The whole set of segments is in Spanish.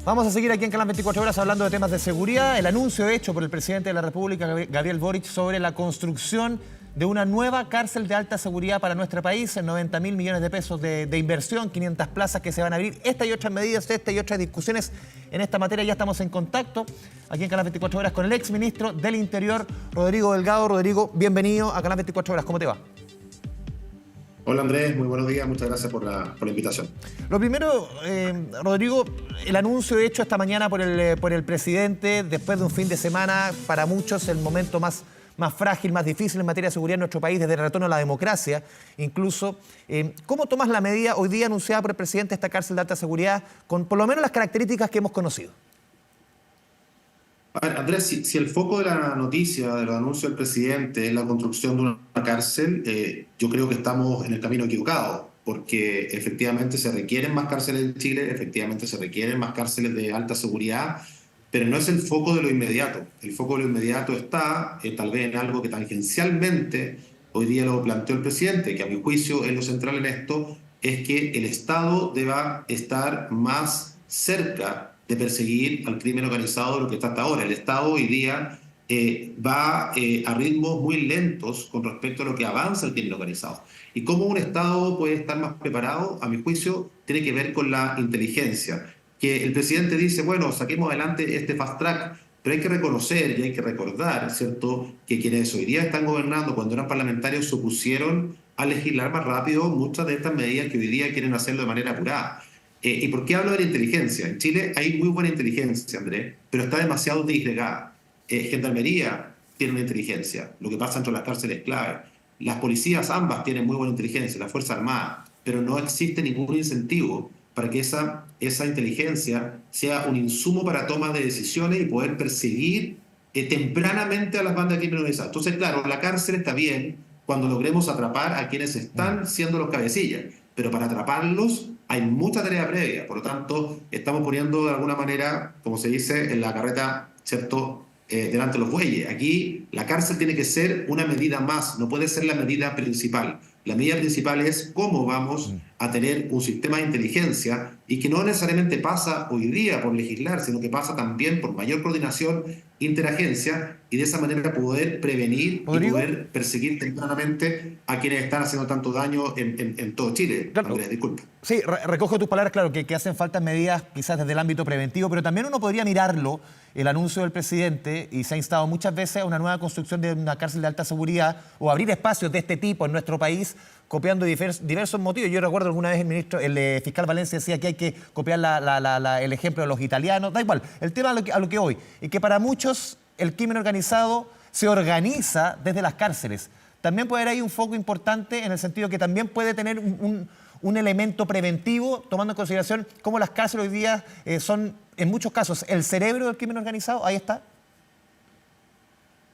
Vamos a seguir aquí en Canal 24 Horas hablando de temas de seguridad. El anuncio hecho por el presidente de la República, Gabriel Boric, sobre la construcción de una nueva cárcel de alta seguridad para nuestro país, en 90.000 millones de pesos de inversión, 500 plazas que se van a abrir. Esta y otras medidas, esta y otras discusiones en esta materia. Ya estamos en contacto aquí en Canal 24 Horas con el exministro del Interior, Rodrigo Delgado. Rodrigo, bienvenido a Canal 24 Horas. ¿Cómo te va? Hola Andrés, muy buenos días, muchas gracias por la invitación. Lo primero, Rodrigo, el anuncio hecho esta mañana por el presidente, después de un fin de semana, para muchos el momento más frágil, más difícil en materia de seguridad en nuestro país, desde el retorno a la democracia, incluso. ¿Cómo tomas la medida hoy día anunciada por el presidente, esta cárcel de alta seguridad, con por lo menos las características que hemos conocido? A ver, Andrés, si el foco de la noticia, de los anuncios del presidente es la construcción de una cárcel, yo creo que estamos en el camino equivocado, porque efectivamente se requieren más cárceles en Chile, efectivamente se requieren más cárceles de alta seguridad, pero no es el foco de lo inmediato. El foco de lo inmediato está tal vez en algo que tangencialmente hoy día lo planteó el presidente, que a mi juicio es lo central en esto, es que el Estado deba estar más cerca de perseguir al crimen organizado de lo que está hasta ahora. El Estado hoy día va a ritmos muy lentos con respecto a lo que avanza el crimen organizado. Y cómo un Estado puede estar más preparado, a mi juicio, tiene que ver con la inteligencia. Que el presidente dice, bueno, saquemos adelante este fast track, pero hay que reconocer y hay que recordar, ¿cierto?, que quienes hoy día están gobernando, cuando eran parlamentarios, se opusieron a legislar más rápido muchas de estas medidas que hoy día quieren hacerlo de manera apurada. ¿Y por qué hablo de la inteligencia? En Chile hay muy buena inteligencia, Andrés, pero está demasiado disgregada. Gendarmería tiene una inteligencia, lo que pasa entre las cárceles es clave. Las policías ambas tienen muy buena inteligencia, la Fuerza Armada, pero no existe ningún incentivo para que esa inteligencia sea un insumo para toma de decisiones y poder perseguir tempranamente a las bandas criminalizadas. Entonces, claro, la cárcel está bien cuando logremos atrapar a quienes están siendo los cabecillas, pero para atraparlos hay mucha tarea previa. Por lo tanto, estamos poniendo de alguna manera, como se dice, en la carreta, ¿cierto?, delante de los bueyes. Aquí la cárcel tiene que ser una medida más, no puede ser la medida principal. La medida principal es cómo vamos a tener un sistema de inteligencia y que no necesariamente pasa hoy día por legislar, sino que pasa también por mayor coordinación interagencia y de esa manera poder prevenir ¿Rodrigo? y poder perseguir tempranamente a quienes están haciendo tanto daño en todo Chile. Claro. Andrés, disculpa. Sí, recojo tus palabras, claro, que hacen falta medidas quizás desde el ámbito preventivo, pero también uno podría mirarlo, el anuncio del presidente, y se ha instado muchas veces a una nueva construcción de una cárcel de alta seguridad o abrir espacios de este tipo en nuestro país, copiando diversos motivos. Yo recuerdo alguna vez el fiscal Valencia decía que hay que copiar el ejemplo de los italianos, da igual, el tema a lo que voy, y que para muchos el crimen organizado se organiza desde las cárceles. También puede haber ahí un foco importante en el sentido que también puede tener un elemento preventivo, tomando en consideración cómo las cárceles hoy día son, en muchos casos, el cerebro del crimen organizado. Ahí está.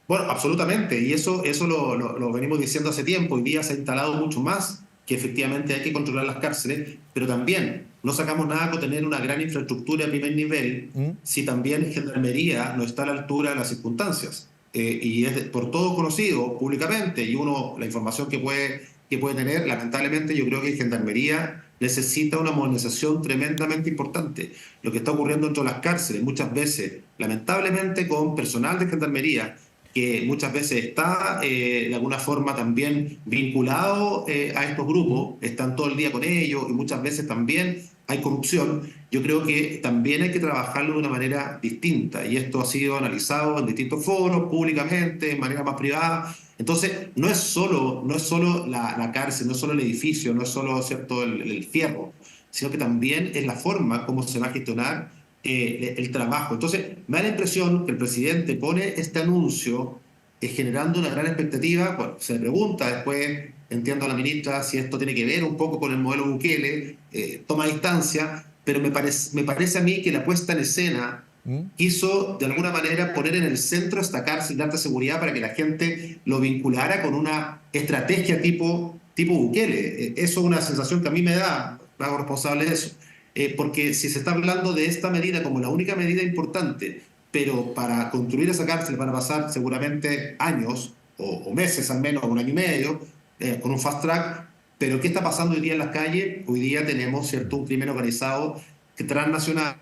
Bueno, absolutamente, y eso lo venimos diciendo hace tiempo. Hoy día se ha instalado mucho más que efectivamente hay que controlar las cárceles, pero también no sacamos nada con tener una gran infraestructura a primer nivel si también Gendarmería no está a la altura de las circunstancias. Y es por todo conocido públicamente, y uno, la información que puede tener, lamentablemente yo creo que Gendarmería necesita una modernización tremendamente importante. Lo que está ocurriendo dentro de las cárceles, muchas veces, lamentablemente con personal de Gendarmería, que muchas veces está de alguna forma también vinculado a estos grupos, están todo el día con ellos y muchas veces también hay corrupción. Yo creo que también hay que trabajarlo de una manera distinta y esto ha sido analizado en distintos foros, públicamente, de manera más privada. Entonces, no es solo la cárcel, no es solo el edificio, no es solo, ¿cierto?, el fierro, sino que también es la forma como se va a gestionar el trabajo. Entonces, me da la impresión que el presidente pone este anuncio generando una gran expectativa. Bueno, se le pregunta después, entiendo a la ministra, si esto tiene que ver un poco con el modelo Bukele, toma distancia, pero me parece a mí que la puesta en escena quiso de alguna manera poner en el centro esta cárcel de alta seguridad para que la gente lo vinculara con una estrategia tipo Bukele. Eso es una sensación que a mí me da, me hago responsable de eso. Porque si se está hablando de esta medida como la única medida importante, pero para construir esa cárcel van a pasar seguramente años o meses, al menos un año y medio, con un fast track. Pero ¿qué está pasando hoy día en las calles? Hoy día tenemos, ¿cierto?, un crimen organizado transnacional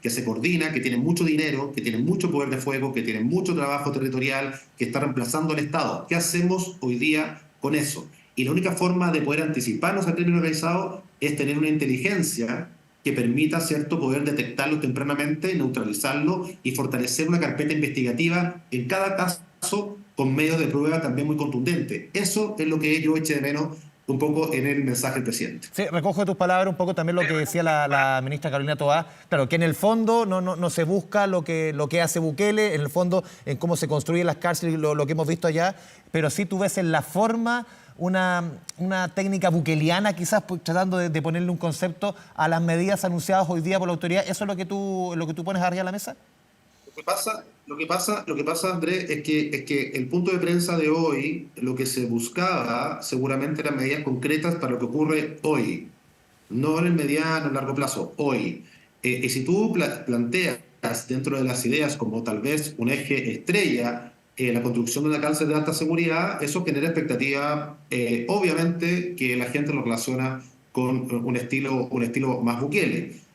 que se coordina, que tiene mucho dinero, que tiene mucho poder de fuego, que tiene mucho trabajo territorial, que está reemplazando al Estado. ¿Qué hacemos hoy día con eso? Y la única forma de poder anticiparnos al crimen organizado es tener una inteligencia que permita, ¿cierto?, poder detectarlo tempranamente, neutralizarlo y fortalecer una carpeta investigativa en cada caso con medios de prueba también muy contundentes. Eso es lo que yo eché de menos un poco en el mensaje del presidente. Sí, recojo de tus palabras un poco también lo que decía la ministra Carolina Toá. Claro, que en el fondo no se busca lo que hace Bukele, en el fondo en cómo se construyen las cárceles, lo que hemos visto allá, pero sí tú ves en la forma una técnica bukeliana, quizás pues, tratando de ponerle un concepto a las medidas anunciadas hoy día por la autoridad. ¿Eso es lo que tú pones arriba de la mesa? Lo que pasa, Andrés, es que el punto de prensa de hoy, lo que se buscaba seguramente eran medidas concretas para lo que ocurre hoy, no en el mediano, en el largo plazo, hoy. Y si tú planteas dentro de las ideas como tal vez un eje estrella, la construcción de una cárcel de alta seguridad, eso genera expectativa, obviamente que la gente lo relaciona con un estilo más Bukele.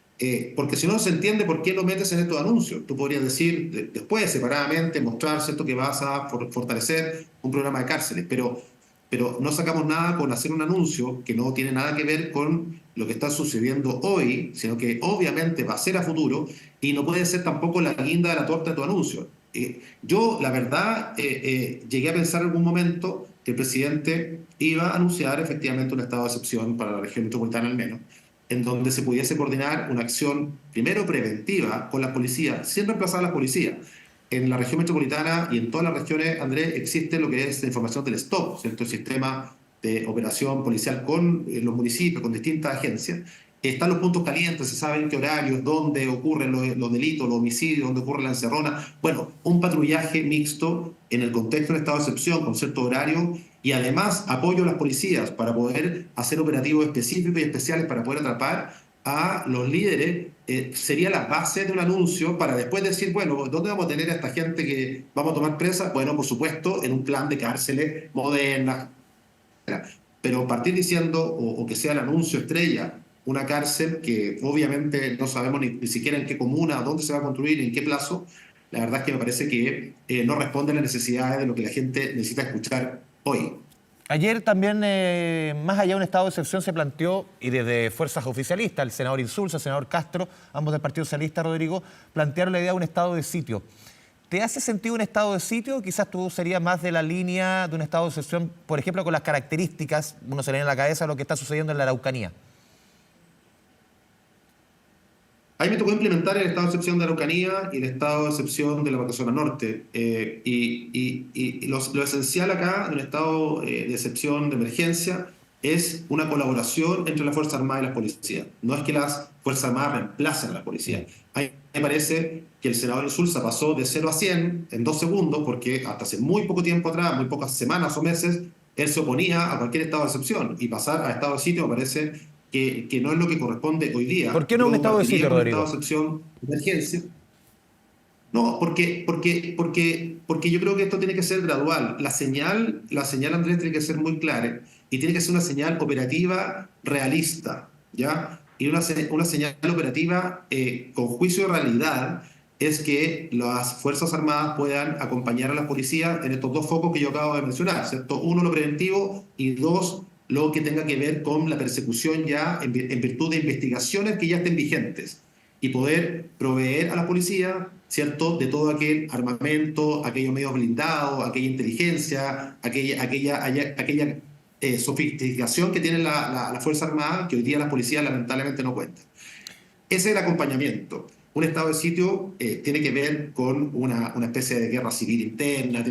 Porque si no se entiende por qué lo metes en estos anuncios. Tú podrías decir después, separadamente, mostrar, ¿cierto?, que vas a fortalecer un programa de cárceles, pero no sacamos nada con hacer un anuncio que no tiene nada que ver con lo que está sucediendo hoy, sino que obviamente va a ser a futuro y no puede ser tampoco la guinda de la torta de tu anuncio. Yo, la verdad, llegué a pensar en algún momento que el presidente iba a anunciar efectivamente un estado de excepción para la región metropolitana al menos, en donde se pudiese coordinar una acción, primero preventiva, con la policía, sin reemplazar a la policía. En la región metropolitana y en todas las regiones, Andrés, existe lo que es la información del STOP, ¿cierto? El sistema de operación policial con los municipios, con distintas agencias. Están los puntos calientes, se saben qué horarios, dónde ocurren los delitos, los homicidios, dónde ocurre la encerrona. Bueno, un patrullaje mixto en el contexto de un estado de excepción, con cierto horario, y además apoyo a las policías para poder hacer operativos específicos y especiales para poder atrapar a los líderes, sería la base de un anuncio para después decir, bueno, ¿dónde vamos a tener a esta gente que vamos a tomar presa? Bueno, por supuesto, en un plan de cárceles modernas. Pero partir diciendo, o que sea el anuncio estrella, una cárcel que obviamente no sabemos ni siquiera en qué comuna, dónde se va a construir, en qué plazo, la verdad es que me parece que no responde a las necesidades de lo que la gente necesita escuchar hoy. Ayer también, más allá de un estado de excepción, se planteó, y desde fuerzas oficialistas, el senador Insulza, el senador Castro, ambos del Partido Socialista, Rodrigo, plantearon la idea de un estado de sitio. ¿Te hace sentido un estado de sitio? Quizás tú serías más de la línea de un estado de excepción, por ejemplo, con las características, uno se le viene a la cabeza lo que está sucediendo en la Araucanía. Ahí me tocó implementar el estado de excepción de Araucanía y el estado de excepción de la Patagonia Norte. Lo esencial acá, en un estado de excepción de emergencia, es una colaboración entre las Fuerzas Armadas y las policías. No es que las Fuerzas Armadas reemplacen a las policías. A mí me parece que el senador Insulza pasó de 0 a 100 en 2 segundos, porque hasta hace muy poco tiempo atrás, muy pocas semanas o meses, él se oponía a cualquier estado de excepción. Y pasar a estado de sitio me parece que no es lo que corresponde hoy día. ¿Por qué no un Yo estado de partiría sitio, con un estado de Rodrigo? excepción de emergencia. No, porque yo creo que esto tiene que ser gradual. La señal, Andrés, tiene que ser muy clara y tiene que ser una señal operativa realista, ¿ya? Y una señal operativa con juicio de realidad es que las Fuerzas Armadas puedan acompañar a las policías en estos dos focos que yo acabo de mencionar, ¿cierto? Uno, lo preventivo, y dos, lo que tenga que ver con la persecución ya en virtud de investigaciones que ya estén vigentes y poder proveer a la policía, ¿cierto?, de todo aquel armamento, aquellos medios blindados, aquella inteligencia, aquella sofisticación que tiene la Fuerza Armada, que hoy día las policías lamentablemente no cuentan. Ese es el acompañamiento. Un estado de sitio tiene que ver con una especie de guerra civil interna,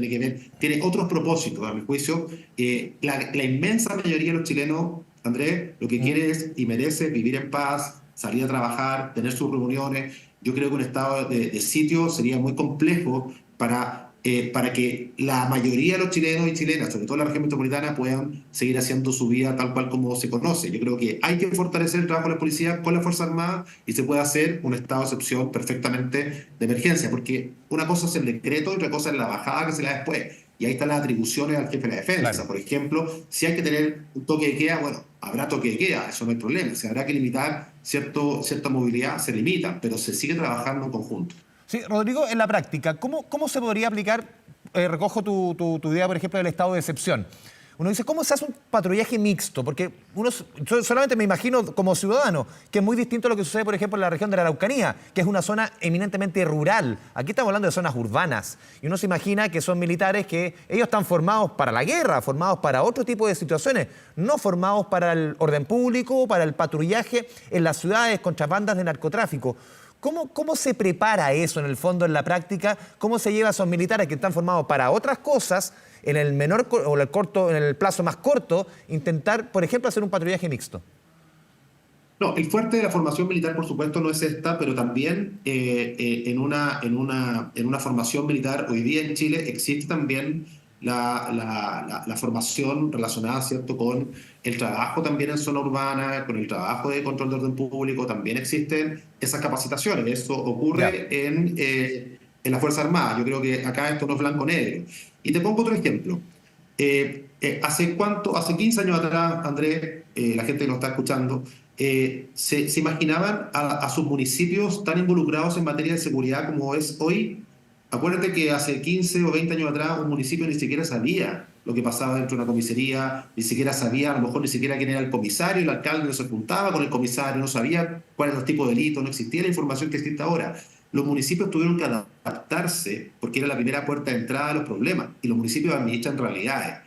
tiene otros propósitos, a mi juicio. La inmensa mayoría de los chilenos, Andrés, lo que quiere es y merece vivir en paz, salir a trabajar, tener sus reuniones. Yo creo que un estado de sitio sería muy complejo para que la mayoría de los chilenos y chilenas, sobre todo en la región metropolitana, puedan seguir haciendo su vida tal cual como se conoce. Yo creo que hay que fortalecer el trabajo de la policía con la Fuerza Armada y se puede hacer un estado de excepción perfectamente de emergencia, porque una cosa es el decreto y otra cosa es la bajada que se le da después. Y ahí están las atribuciones al jefe de la defensa. Claro. Por ejemplo, si hay que tener un toque de queda, bueno, habrá toque de queda, eso no hay problema. Se habrá que limitar cierta movilidad se limita, pero se sigue trabajando en conjunto. Sí, Rodrigo, en la práctica, ¿cómo se podría aplicar, recojo tu idea, por ejemplo, del estado de excepción? Uno dice, ¿cómo se hace un patrullaje mixto? Porque yo solamente me imagino como ciudadano que es muy distinto a lo que sucede, por ejemplo, en la región de la Araucanía, que es una zona eminentemente rural. Aquí estamos hablando de zonas urbanas. Y uno se imagina que son militares que ellos están formados para la guerra, formados para otro tipo de situaciones, no formados para el orden público, para el patrullaje en las ciudades contra bandas de narcotráfico. ¿Cómo se prepara eso en el fondo, en la práctica? ¿Cómo se lleva a esos militares que están formados para otras cosas, en el menor o el corto, en el plazo más corto, intentar, por ejemplo, hacer un patrullaje mixto? No, el fuerte de la formación militar, por supuesto, no es esta, pero también en una formación militar hoy día en Chile existe también la formación relacionada, ¿cierto?, con el trabajo también en zona urbana, con el trabajo de control de orden público, también existen esas capacitaciones. Eso Ya. ocurre en la Fuerza Armada. Yo creo que acá esto no es blanco-negro. Y te pongo otro ejemplo. ¿Hace cuánto? Hace 15 años atrás, Andrés, la gente que nos está escuchando, se imaginaban a sus municipios tan involucrados en materia de seguridad como es hoy. Acuérdate que hace 15 o 20 años atrás un municipio ni siquiera sabía lo que pasaba dentro de una comisaría, ni siquiera sabía, a lo mejor ni siquiera quién era el comisario, el alcalde no se juntaba con el comisario, no sabía cuáles eran los tipos de delitos, no existía la información que existe ahora. Los municipios tuvieron que adaptarse porque era la primera puerta de entrada de los problemas y los municipios administran realidades.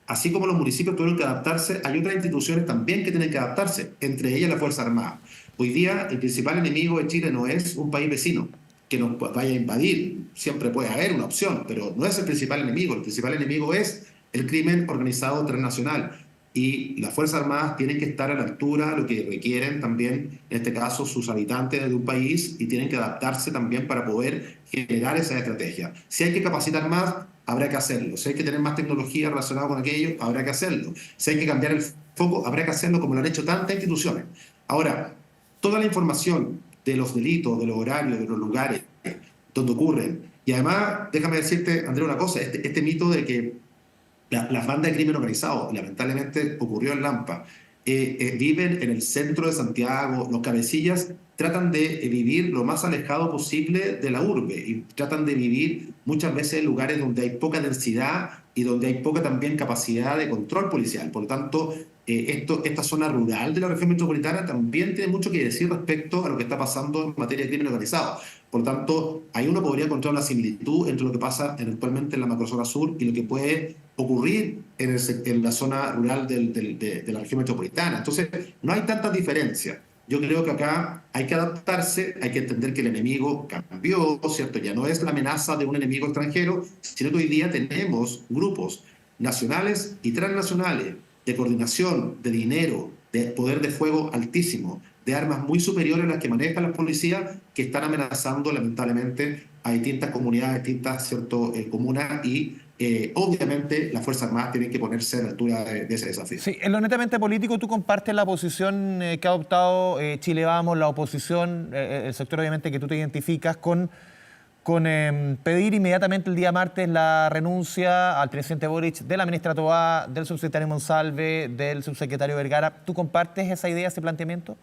Así como los municipios tuvieron que adaptarse, hay otras instituciones también que tienen que adaptarse, entre ellas la Fuerza Armada. Hoy día el principal enemigo de Chile no es un país vecino que nos vaya a invadir, siempre puede haber una opción, pero no es el principal enemigo es el crimen organizado transnacional. Y las Fuerzas Armadas tienen que estar a la altura de lo que requieren también, en este caso, sus habitantes de un país y tienen que adaptarse también para poder generar esa estrategia. Si hay que capacitar más, habrá que hacerlo. Si hay que tener más tecnología relacionada con aquello, habrá que hacerlo. Si hay que cambiar el foco, habrá que hacerlo como lo han hecho tantas instituciones. Ahora, toda la información de los delitos, de los horarios, de los lugares donde ocurren, y además, déjame decirte, Andrés, una cosa, este mito de que las bandas de crimen organizado, lamentablemente ocurrió en Lampa, viven en el centro de Santiago, los cabecillas tratan de vivir lo más alejado posible de la urbe y tratan de vivir muchas veces en lugares donde hay poca densidad y donde hay poca también capacidad de control policial. Por lo tanto, esta zona rural de la región metropolitana también tiene mucho que decir respecto a lo que está pasando en materia de crimen organizado. Por lo tanto, ahí uno podría encontrar una similitud entre lo que pasa eventualmente en la macrozona sur y lo que puede ocurrir en la zona rural de la región metropolitana. Entonces, no hay tantas diferencias. Yo creo que acá hay que adaptarse, hay que entender que el enemigo cambió, ¿cierto? Ya no es la amenaza de un enemigo extranjero, sino que hoy día tenemos grupos nacionales y transnacionales de coordinación, de dinero, de poder de fuego altísimo, de armas muy superiores a las que manejan las policías, que están amenazando lamentablemente a distintas comunidades, distintas, ¿cierto?, comunas y obviamente las Fuerzas Armadas tienen que ponerse a la altura de ese desafío. Sí, en lo netamente político, ¿tú compartes la posición que ha adoptado Chile Vamos, la oposición, el sector obviamente que tú te identificas con pedir inmediatamente el día martes la renuncia al presidente Boric, de la ministra Toá, del subsecretario Monsalve, del subsecretario Vergara? ¿Tú compartes esa idea, ese planteamiento?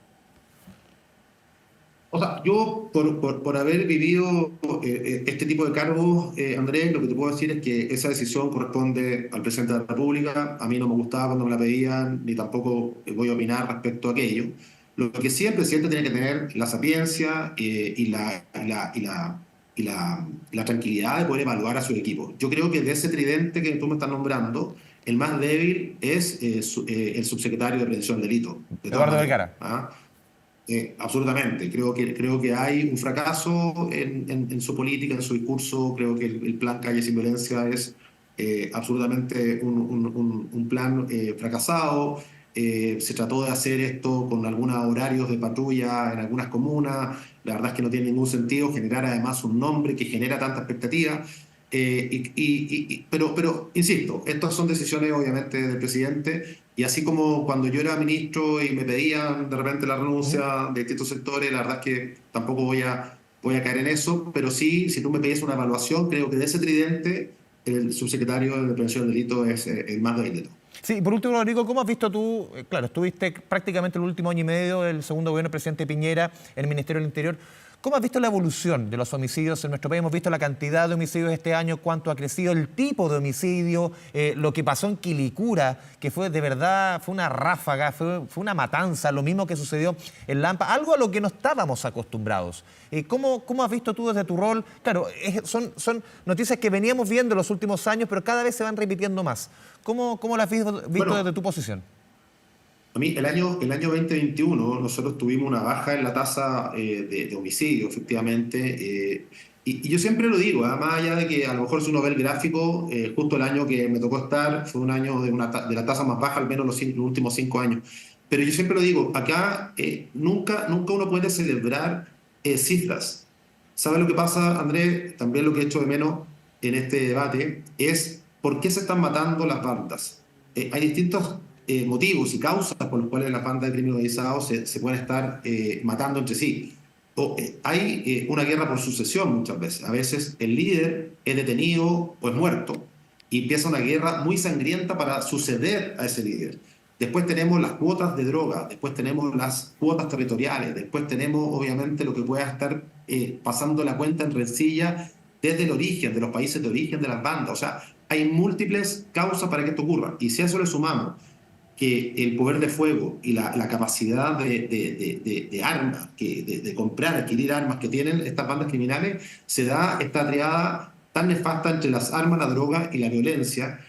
O sea, yo por haber vivido este tipo de cargos, Andrés, lo que te puedo decir es que esa decisión corresponde al presidente de la República. A mí no me gustaba cuando me la pedían, ni tampoco voy a opinar respecto a aquello. Lo que sí el presidente tiene que tener la sapiencia y la tranquilidad de poder evaluar a su equipo. Yo creo que de ese tridente que tú me estás nombrando, el más débil es el subsecretario de Prevención del Delito, de todas Eduardo maneras. Vergara. ¿Ah? Absolutamente. Creo que hay un fracaso en su política, en su discurso. Creo que el plan Calle Sin Violencia es absolutamente un plan fracasado. Se trató de hacer esto con algunos horarios de patrulla en algunas comunas. La verdad es que no tiene ningún sentido generar además un nombre que genera tanta expectativa. Pero, insisto, estas son decisiones obviamente del presidente y así como cuando yo era ministro y me pedían de repente la renuncia de distintos sectores, la verdad es que tampoco voy a caer en eso, pero sí, si tú me pides una evaluación, creo que de ese tridente el subsecretario de Prevención del Delito es el más débil de todo. Sí, por último, Rodrigo, ¿cómo has visto tú? Claro, estuviste prácticamente el último año y medio del segundo gobierno del presidente Piñera en el Ministerio del Interior. ¿Cómo has visto la evolución de los homicidios en nuestro país? Hemos visto la cantidad de homicidios este año, cuánto ha crecido, el tipo de homicidio, lo que pasó en Quilicura, que fue de verdad, fue una ráfaga, fue una matanza, lo mismo que sucedió en Lampa, algo a lo que no estábamos acostumbrados. ¿Cómo has visto tú desde tu rol? Claro, son noticias que veníamos viendo en los últimos años, pero cada vez se van repitiendo más. ¿Cómo las has visto Bueno, desde tu posición? a mí el año 2021 nosotros tuvimos una baja en la tasa de homicidio, efectivamente. Y yo siempre lo digo, más allá de que a lo mejor si uno ve el gráfico, justo el año que me tocó estar fue un año de la tasa más baja, al menos los últimos 5 años. Pero yo siempre lo digo, acá nunca uno puede celebrar cifras. ¿Sabe lo que pasa, Andrés? También lo que he hecho de menos en este debate es por qué se están matando las bandas. Hay distintos motivos y causas por los cuales las bandas de crimen organizado se pueden estar matando entre sí. Hay una guerra por sucesión muchas veces. A veces el líder es detenido o es muerto y empieza una guerra muy sangrienta para suceder a ese líder. Después tenemos las cuotas de droga, después tenemos las cuotas territoriales, después tenemos obviamente lo que pueda estar pasando la cuenta en rencilla desde el origen, de los países de origen de las bandas. O sea, hay múltiples causas para que esto ocurra. Y si a eso le sumamos que el poder de fuego y la capacidad de armas, de comprar, adquirir armas que tienen estas bandas criminales, se da esta triada tan nefasta entre las armas, la droga y la violencia,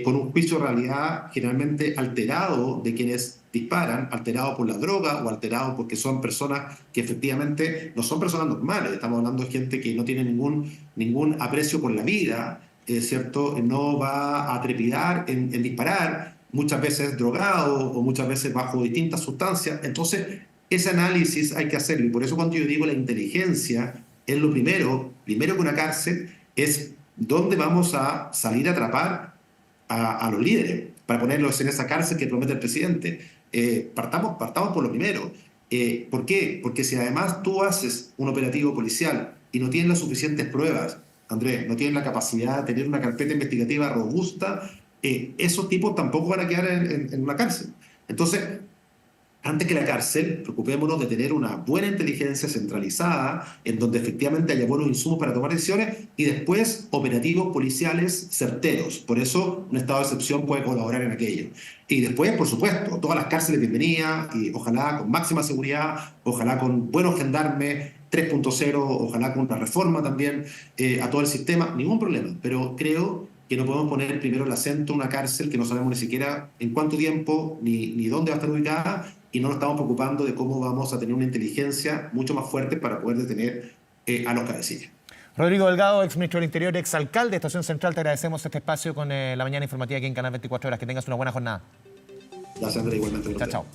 con un juicio de realidad generalmente alterado de quienes disparan, alterado por la droga o alterado porque son personas que efectivamente no son personas normales. Estamos hablando de gente que no tiene ningún aprecio por la vida, ¿cierto? No va a trepidar en disparar, muchas veces drogado o muchas veces bajo distintas sustancias. Entonces, ese análisis hay que hacerlo. Y por eso cuando yo digo la inteligencia es lo primero que una cárcel, es dónde vamos a salir a atrapar a los líderes para ponerlos en esa cárcel que promete el presidente. Partamos por lo primero. ¿Por qué? Porque si además tú haces un operativo policial y no tienes las suficientes pruebas, Andrés, no tienes la capacidad de tener una carpeta investigativa robusta, esos tipos tampoco van a quedar en una cárcel. Entonces, antes que la cárcel, preocupémonos de tener una buena inteligencia centralizada, en donde efectivamente haya buenos insumos para tomar decisiones, y después operativos policiales certeros. Por eso un estado de excepción puede colaborar en aquello. Y después, por supuesto, todas las cárceles bienvenidas, y ojalá con máxima seguridad, ojalá con buenos gendarmes, 3.0, ojalá con una reforma también a todo el sistema, ningún problema. Pero creo que no podemos poner primero el acento en una cárcel que no sabemos ni siquiera en cuánto tiempo ni dónde va a estar ubicada, y no nos estamos preocupando de cómo vamos a tener una inteligencia mucho más fuerte para poder detener a los cabecillas. Rodrigo Delgado, ex ministro del Interior, ex alcalde de Estación Central, te agradecemos este espacio con la mañana informativa aquí en Canal 24 Horas. Que tengas una buena jornada. Gracias, André, igualmente. Chao, chao.